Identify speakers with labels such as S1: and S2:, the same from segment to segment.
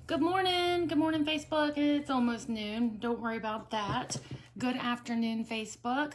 S1: Good morning. Good morning, Facebook. It's almost noon. Don't worry about that. Good afternoon, Facebook.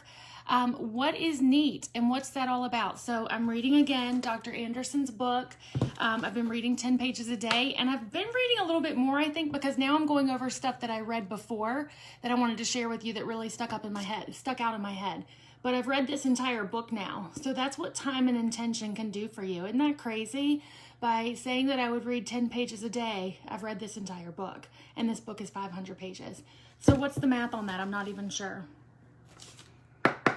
S1: What is NEAT and what's that all about? So I'm reading again Dr. Anderson's book. I've been reading 10 pages a day, and I've been reading a little bit more, I think, because now I'm going over stuff that I read before that I wanted to share with you that really stuck out in my head. But I've read this entire book now. So that's what time and intention can do for you. Isn't that crazy? By saying that I would read 10 pages a day, I've read this entire book. And this book is 500 pages. So what's the math on that? I'm not even sure.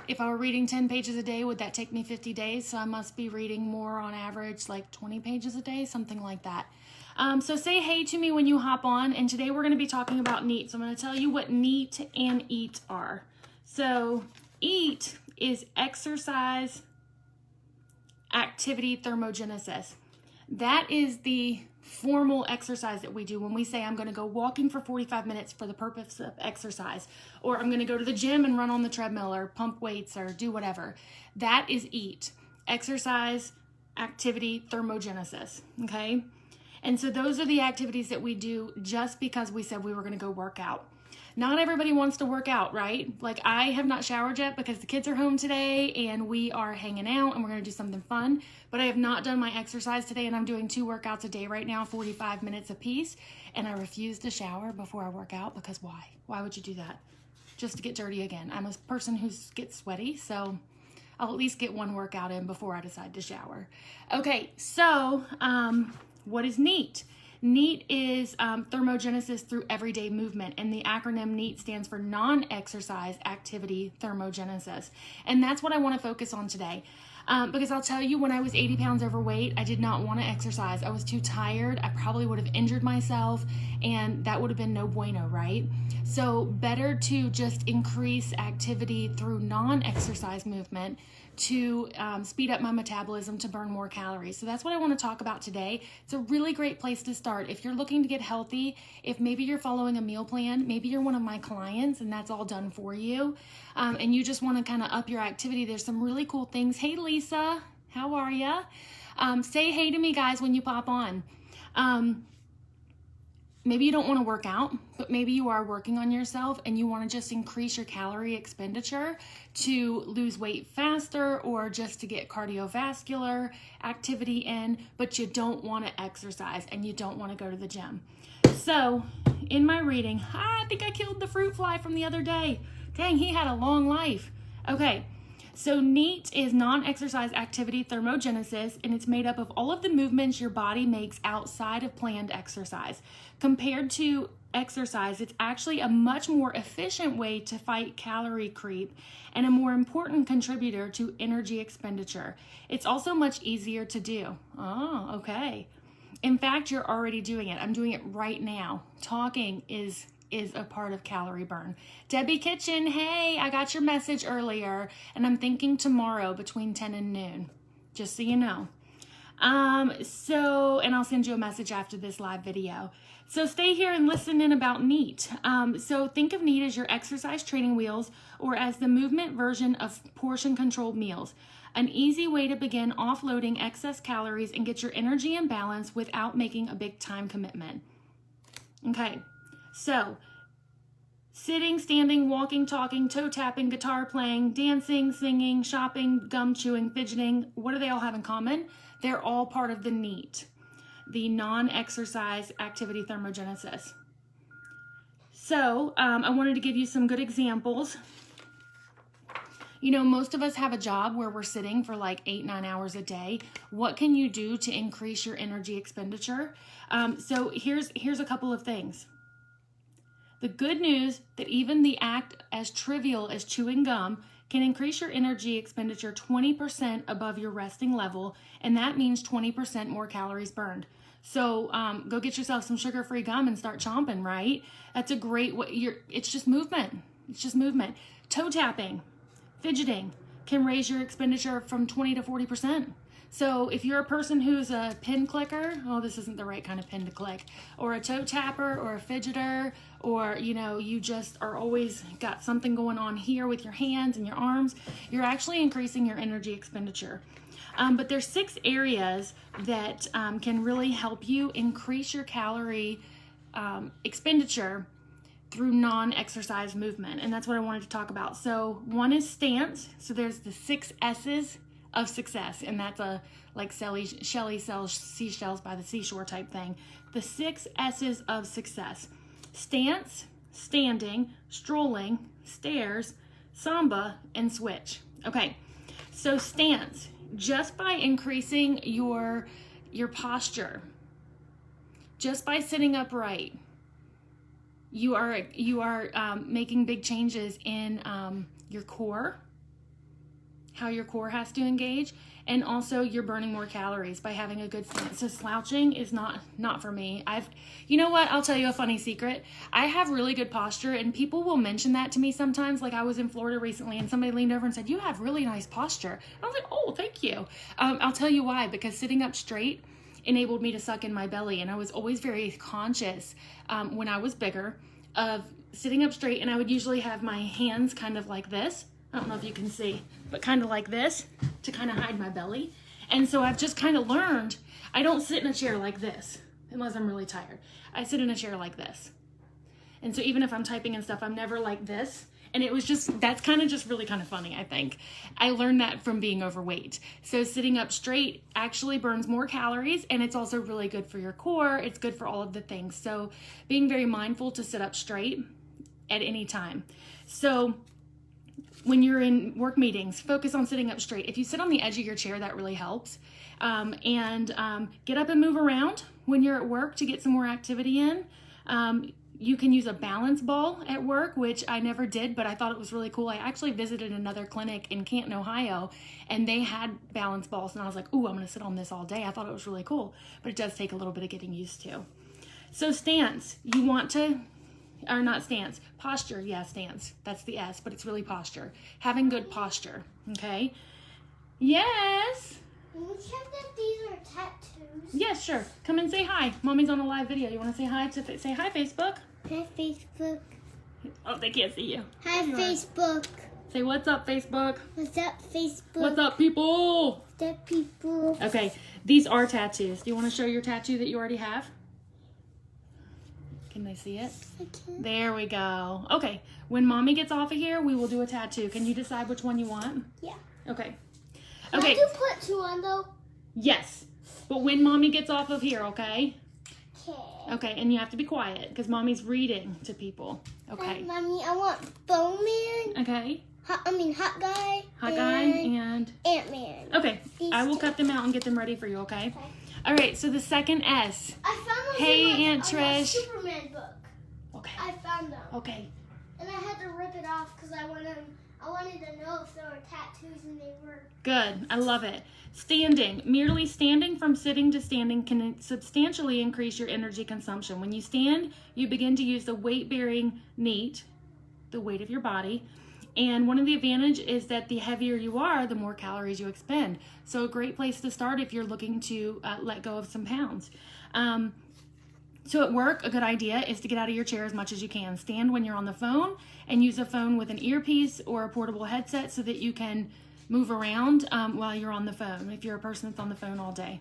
S1: If I were reading 10 pages a day, would that take me 50 days? So I must be reading more on average, like 20 pages a day, something like that. So say hey to me when you hop on. And today we're going to be talking about NEAT. So I'm going to tell you what NEAT and EAT are. So EAT is exercise activity thermogenesis. That is the formal exercise that we do when we say I'm going to go walking for 45 minutes for the purpose of exercise, or I'm going to go to the gym and run on the treadmill or pump weights or do whatever. That is EAT, exercise activity thermogenesis, okay? And so those are the activities that we do just because we said we were going to go work out. Not everybody wants to work out, right? Like I have not showered yet because the kids are home today and we are hanging out and we're going to do something fun. But I have not done my exercise today, and I'm doing 2 workouts a day right now, 45 minutes apiece. And I refuse to shower before I work out because why? Why would you do that? Just to get dirty again. I'm a person who gets sweaty, so I'll at least get 1 workout in before I decide to shower. Okay, so what is NEAT? NEAT is thermogenesis through everyday movement, and the acronym NEAT stands for non-exercise activity thermogenesis. And that's what I want to focus on today. Because I'll tell you, when I was 80 pounds overweight, I did not want to exercise. I was too tired. I probably would have injured myself, and that would have been no bueno, right? So better to just increase activity through non-exercise movement to speed up my metabolism to burn more calories. So that's what I want to talk about today. It's a really great place to start. If you're looking to get healthy, if maybe you're following a meal plan, maybe you're one of my clients and that's all done for you, and you just want to kind of up your activity, there's some really cool things. Hey, Lisa, how are ya? Say hey to me, guys, when you pop on. Maybe you don't want to work out, but maybe you are working on yourself and you want to just increase your calorie expenditure to lose weight faster or just to get cardiovascular activity in, but you don't want to exercise and you don't want to go to the gym. So in my reading, I think I killed the fruit fly from the other day. Dang, he had a long life. Okay. So NEAT is non-exercise activity thermogenesis, and it's made up of all of the movements your body makes outside of planned exercise. Compared to exercise, it's actually a much more efficient way to fight calorie creep and a more important contributor to energy expenditure. It's also much easier to do. Oh, okay. In fact, you're already doing it. I'm doing it right now. Talking is a part of calorie burn. Debbie Kitchen, hey, I got your message earlier, and I'm thinking tomorrow between 10 and noon, just so you know. And I'll send you a message after this live video. So stay here and listen in about NEAT. So think of NEAT as your exercise training wheels or as the movement version of portion-controlled meals. An easy way to begin offloading excess calories and get your energy in balance without making a big time commitment. Okay. So, sitting, standing, walking, talking, toe tapping, guitar playing, dancing, singing, shopping, gum chewing, fidgeting, what do they all have in common? They're all part of the NEAT, the non-exercise activity thermogenesis. So, I wanted to give you some good examples. You know, most of us have a job where we're sitting for like 8-9 hours a day. What can you do to increase your energy expenditure? So here's a couple of things. The good news that even the act as trivial as chewing gum can increase your energy expenditure 20% above your resting level, and that means 20% more calories burned. So go get yourself some sugar-free gum and start chomping, right? That's a great way. It's just movement. It's just movement. Toe tapping, fidgeting can raise your expenditure from 20 to 40%. So if you're a person who's a pin clicker, oh, this isn't the right kind of pin to click, or a toe tapper or a fidgeter, or, you know, you just are always got something going on here with your hands and your arms, you're actually increasing your energy expenditure. But there's 6 areas that can really help you increase your calorie expenditure through non-exercise movement, and that's what I wanted to talk about. So one is stance. So there's the 6 S's of success, and that's a like Shelley sells seashells by the seashore type thing. The 6 S's of success: stance, standing, strolling, stairs, samba, and switch. Okay, so stance, just by increasing your posture, just by sitting upright, you are making big changes in your core, how your core has to engage, and also you're burning more calories by having a good stance. So slouching is not for me. You know what? I'll tell you a funny secret. I have really good posture, and people will mention that to me sometimes. Like I was in Florida recently, and somebody leaned over and said, "You have really nice posture." I was like, "Oh, thank you." I'll tell you why. Because sitting up straight enabled me to suck in my belly, and I was always very conscious when I was bigger of sitting up straight, and I would usually have my hands kind of like this. I don't know if you can see, but kind of like this to kind of hide my belly. And so I've just kind of learned, I don't sit in a chair like this unless I'm really tired. I sit in a chair like this. And so even if I'm typing and stuff, I'm never like this. And it was just, that's kind of just really kind of funny, I think. I learned that from being overweight. So sitting up straight actually burns more calories, and it's also really good for your core. It's good for all of the things. So being very mindful to sit up straight at any time. So when you're in work meetings, focus on sitting up straight. If you sit on the edge of your chair, that really helps. Get up and move around when you're at work to get some more activity in. You can use a balance ball at work, which I never did, but I thought it was really cool. I actually visited another clinic in Canton, Ohio, and they had balance balls, and I was like, ooh, I'm going to sit on this all day. I thought it was really cool, but it does take a little bit of getting used to. So stance, you want to, or not stance, posture, yeah, stance. That's the S, but it's really posture. Having good posture, okay? Yes?
S2: Can we check that these are tattoos?
S1: Yes, sure. Come and say hi. Mommy's on a live video. You want to say hi to say hi, Facebook?
S2: Hi, Facebook.
S1: Oh, they can't see you.
S2: Hi, Facebook.
S1: Say what's up, Facebook.
S2: What's up, Facebook?
S1: What's up, people?
S2: What's up, people?
S1: Okay, these are tattoos. Do you want to show your tattoo that you already have? Can they see it?
S2: I can.
S1: There we go. Okay, when Mommy gets off of here, we will do a tattoo. Can you decide which one you want?
S2: Yeah.
S1: Okay.
S2: Can
S1: Okay.
S2: I do put 2 on, though?
S1: Yes, but when Mommy gets off of here, okay?
S2: Okay.
S1: Okay, and you have to be quiet because Mommy's reading to people. Okay.
S2: Mommy, I want Bone Man.
S1: Okay.
S2: Hot Guy.
S1: Hot guy and
S2: Ant-Man.
S1: okay.
S2: These
S1: I will
S2: two.
S1: cut them out and get them ready for you. Okay.
S2: Okay.
S1: All right. So the second S.
S2: I found those
S1: Hey,
S2: in
S1: Aunt
S2: my
S1: Trish.
S2: Superman book.
S1: Okay.
S2: I found them.
S1: Okay.
S2: And I had to rip it off because I wanted to know if there were tattoos, and they were.
S1: Good. I love it. Standing. Merely standing from sitting to standing can substantially increase your energy consumption. When you stand, you begin to use the weight-bearing NEAT, the weight of your body. And one of the advantages is that the heavier you are, the more calories you expend. So a great place to start if you're looking to let go of some pounds. So at work, a good idea is to get out of your chair as much as you can. Stand when you're on the phone and use a phone with an earpiece or a portable headset so that you can move around while you're on the phone, if you're a person that's on the phone all day.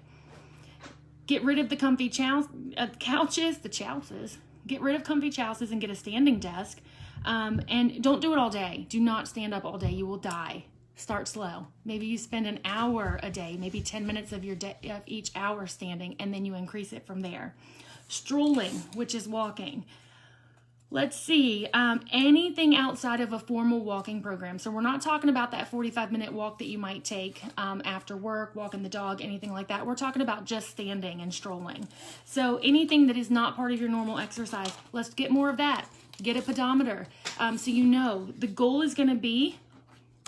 S1: Get rid of the comfy couches. Get rid of comfy chouses and get a standing desk. And don't do it all day. Do not stand up all day. You will die. Start slow. Maybe you spend an hour a day, maybe 10 minutes of your day, of each hour standing, and then you increase it from there. Strolling, which is walking. Let's see, anything outside of a formal walking program. So we're not talking about that 45-minute walk that you might take after work, walking the dog, anything like that. We're talking about just standing and strolling. So anything that is not part of your normal exercise, let's get more of that. Get a pedometer so you know the goal is going to be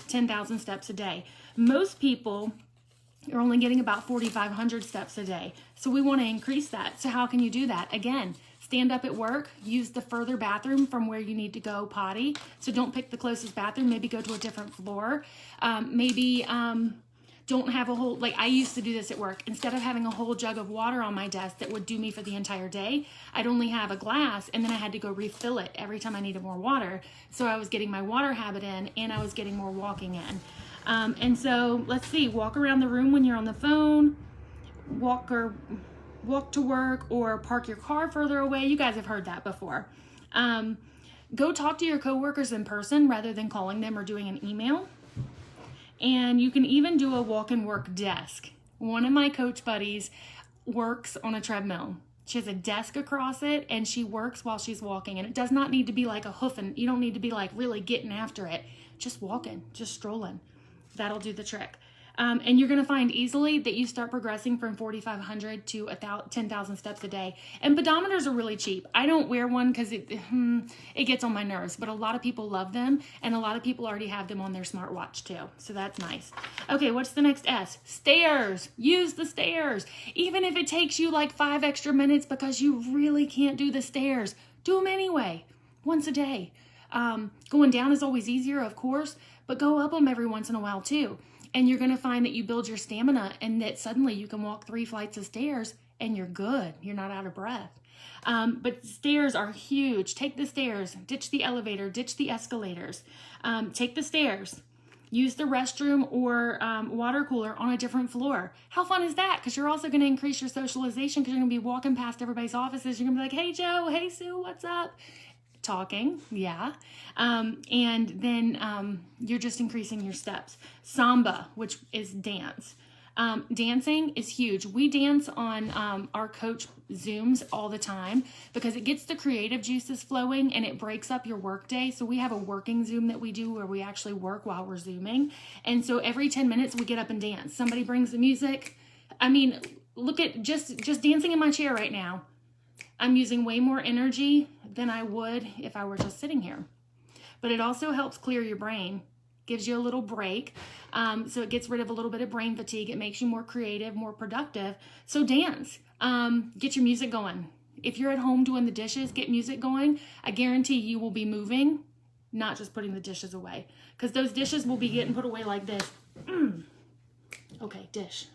S1: 10,000 steps a day. Most people are only getting about 4,500 steps a day. So we want to increase that. So how can you do that? Again, stand up at work, use the further bathroom from where you need to go potty. So don't pick the closest bathroom, maybe go to a different floor. Don't have a whole, like I used to do this at work. Instead of having a whole jug of water on my desk that would do me for the entire day, I'd only have a glass and then I had to go refill it every time I needed more water. So I was getting my water habit in and I was getting more walking in. And so let's see, walk around the room when you're on the phone, walk walk to work or park your car further away. You guys have heard that before. Go talk to your coworkers in person rather than calling them or doing an email. And you can even do a walk and work desk. One of my coach buddies works on a treadmill. She has a desk across it and she works while she's walking. And it does not need to be like a hoofing. You don't need to be like really getting after it. Just walking, just strolling. That'll do the trick. And you're going to find easily that you start progressing from 4,500 to 10,000 steps a day. And pedometers are really cheap. I don't wear one because it gets on my nerves, but a lot of people love them, and a lot of people already have them on their smartwatch too. So that's nice. Okay, what's the next S? Stairs. Use the stairs. Even if it takes you like 5 extra minutes because you really can't do the stairs, do them anyway, once a day. Going down is always easier, of course, but go up them every once in a while too. And you're going to find that you build your stamina and that suddenly you can walk 3 flights of stairs and you're good. You're not out of breath. But stairs are huge. Take the stairs, ditch the elevator, ditch the escalators. Take the stairs. Use the restroom or water cooler on a different floor. How fun is that? Because you're also going to increase your socialization because you're going to be walking past everybody's offices. You're going to be like, hey, Joe, hey, Sue, what's up? Talking, yeah. And then you're just increasing your steps. Samba, which is dance. Dancing is huge. We dance on our coach Zooms all the time because it gets the creative juices flowing and it breaks up your work day. So we have a working Zoom that we do where we actually work while we're Zooming. And so every 10 minutes we get up and dance. Somebody brings the music. I mean, look at just dancing in my chair right now. I'm using way more energy than I would if I were just sitting here. But it also helps clear your brain, gives you a little break. So it gets rid of a little bit of brain fatigue. It makes you more creative, more productive. So dance, get your music going. If you're at home doing the dishes, get music going. I guarantee you will be moving, not just putting the dishes away. Because those dishes will be getting put away like this. Okay, dish.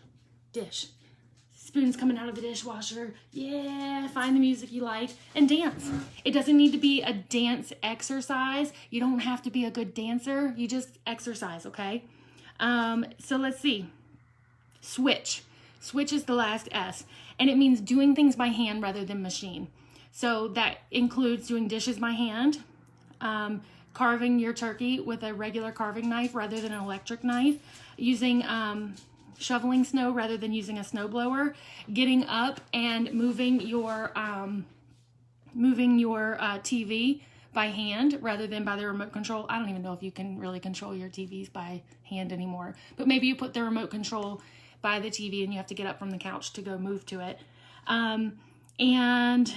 S1: Spoons coming out of the dishwasher. Yeah, find the music you like and dance. It doesn't need to be a dance exercise. You don't have to be a good dancer. You just exercise, okay? So let's see. Switch. Switch is the last S, and it means doing things by hand rather than machine. So that includes doing dishes by hand, carving your turkey with a regular carving knife rather than an electric knife, using shoveling snow rather than using a snowblower, getting up and moving your TV by hand rather than by the remote control. I don't even know if you can really control your TVs by hand anymore, but maybe you put the remote control by the TV and you have to get up from the couch to go move to it. And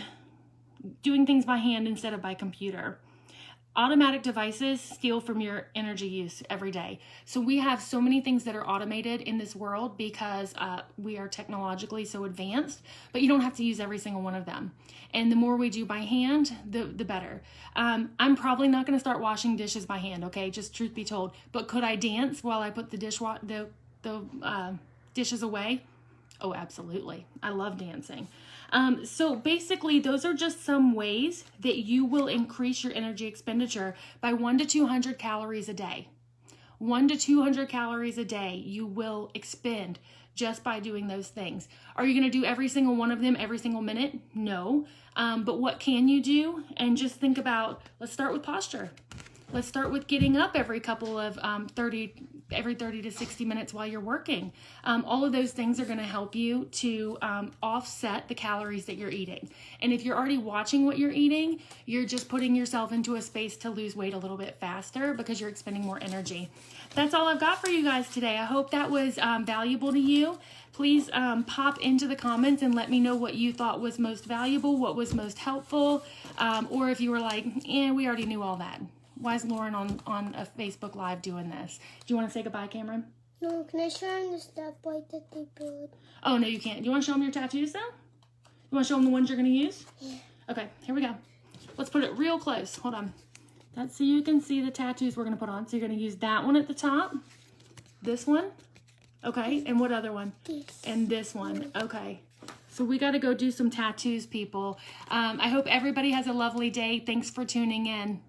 S1: doing things by hand instead of by computer. Automatic devices steal from your energy use every day. So we have so many things that are automated in this world because we are technologically so advanced, but you don't have to use every single one of them. And the more we do by hand, the better. I'm probably not going to start washing dishes by hand, okay? Just truth be told. But could I dance while I put the dishes away? Oh, absolutely. I love dancing. So basically, those are just some ways that you will increase your energy expenditure by 100 to 200 calories a day. 100 to 200 calories a day you will expend just by doing those things. Are you going to do every single one of them every single minute? No. But what can you do? And just think about, let's start with posture. Let's start with getting up every couple of 30 to 60 minutes while you're working. All of those things are going to help you to offset the calories that you're eating. And if you're already watching what you're eating, you're just putting yourself into a space to lose weight a little bit faster because you're expending more energy. That's all I've got for you guys today. I hope that was valuable to you. Please pop into the comments and let me know what you thought was most valuable, what was most helpful, or if you were like, we already knew all that. Why is Lauren on a Facebook Live doing this? Do you want to say goodbye, Cameron?
S2: No, can I show them the stuff like that they build?
S1: Oh, no, you can't. Do you want to show them your tattoos, though? You want to show them the ones you're going to use?
S2: Yeah.
S1: Okay, here we go. Let's put it real close. Hold on. That's so you can see the tattoos we're going to put on. So you're going to use that one at the top. This one. Okay, and what other one?
S2: This.
S1: And this one. Okay. So we got to go do some tattoos, people. I hope everybody has a lovely day. Thanks for tuning in.